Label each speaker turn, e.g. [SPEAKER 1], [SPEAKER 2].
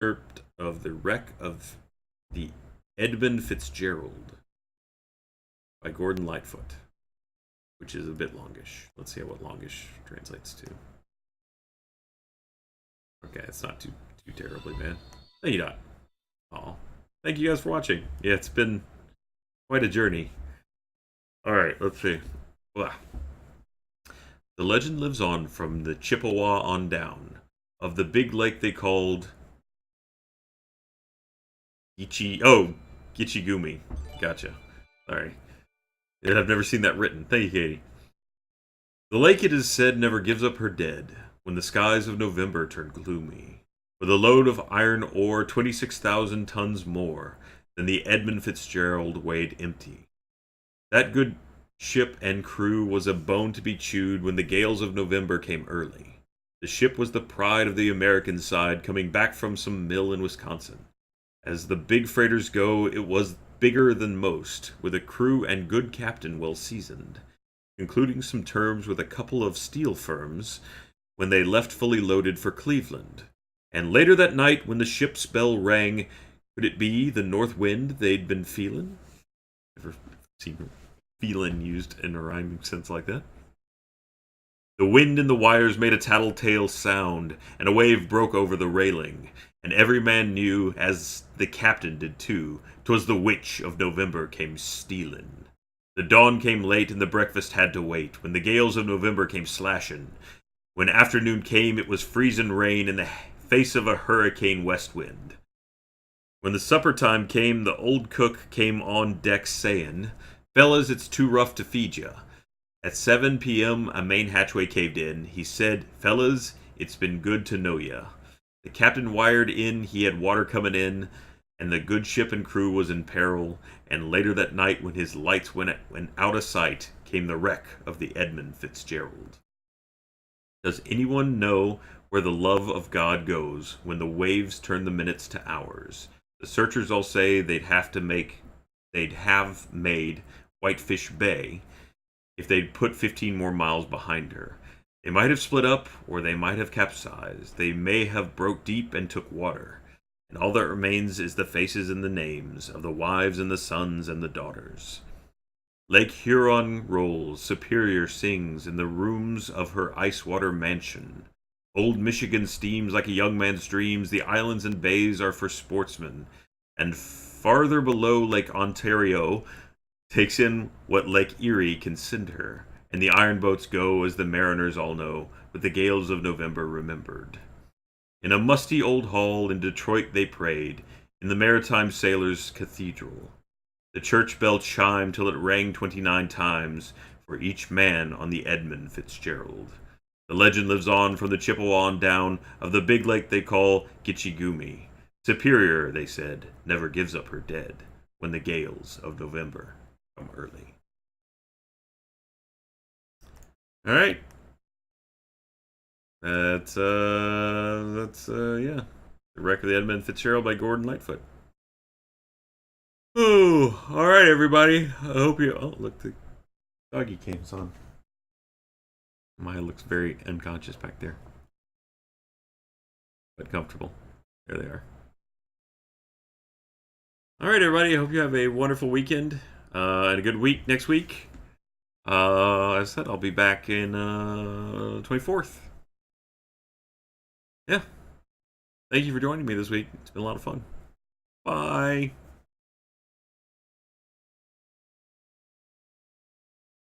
[SPEAKER 1] Excerpt of the wreck of the Edmund Fitzgerald by Gordon Lightfoot, which is a bit longish. Let's see what longish translates to. Okay, it's not too terribly bad. No, you not. Oh, thank you guys for watching. Yeah, it's been quite a journey. All right, let's see. Blah. The legend lives on from the Chippewa on down of the big lake they called Gichigumi. Gotcha. Sorry. And I've never seen that written. Thank you, Katie. The lake, it is said, never gives up her dead when the skies of November turn gloomy. With a load of iron ore 26,000 tons more than the Edmund Fitzgerald weighed empty. That good ship and crew was a bone to be chewed when the gales of November came early. The ship was the pride of the American side, coming back from some mill in Wisconsin. As the big freighters go, it was bigger than most, with a crew and good captain well seasoned, concluding some terms with a couple of steel firms when they left fully loaded for Cleveland. And later that night, when the ship's bell rang, could it be the north wind they'd been feeling? Ever seen feeling used in a rhyming sense like that? The wind in the wires made a tattletale sound, and a wave broke over the railing, and every man knew, as the captain did too, 'twas the witch of November came stealin'. The dawn came late, and the breakfast had to wait, when the gales of November came slashin'. When afternoon came, it was freezin' rain in the face of a hurricane west wind. When the supper time came, the old cook came on deck sayin', "Fellas, it's too rough to feed ya." At 7 p.m., a main hatchway caved in. He said, "Fellas, it's been good to know ya." The captain wired in he had water coming in, and the good ship and crew was in peril. And later that night, when his lights went out of sight, came the wreck of the Edmund Fitzgerald. Does anyone know where the love of God goes when the waves turn the minutes to hours? The searchers all say they'd have made Whitefish Bay if they'd put 15 more miles behind her. They might have split up, or they might have capsized. They may have broke deep and took water. And all that remains is the faces and the names of the wives and the sons and the daughters. Lake Huron rolls, Superior sings in the rooms of her ice-water mansion. Old Michigan steams like a young man's dreams. The islands and bays are for sportsmen. And farther below, Lake Ontario takes in what Lake Erie can send her, and the iron boats go, as the mariners all know, with the gales of November remembered. In a musty old hall in Detroit they prayed, in the maritime sailors' cathedral. The church bell chimed till it rang 29 times for each man on the Edmund Fitzgerald. The legend lives on from the Chippewa on down of the big lake they call Gichigumi. Superior, they said, never gives up her dead when the gales of November come early. All right. That's yeah. The Wreck of the Edmund Fitzgerald by Gordon Lightfoot. Oh, all right, everybody. I hope you. Oh, look, the doggy cam's on. Maya looks very unconscious back there, but comfortable. There they are. All right, everybody. I hope you have a wonderful weekend and a good week next week. As I said, I'll be back in 24th. Yeah. Thank you for joining me this week. It's been a lot of fun. Bye.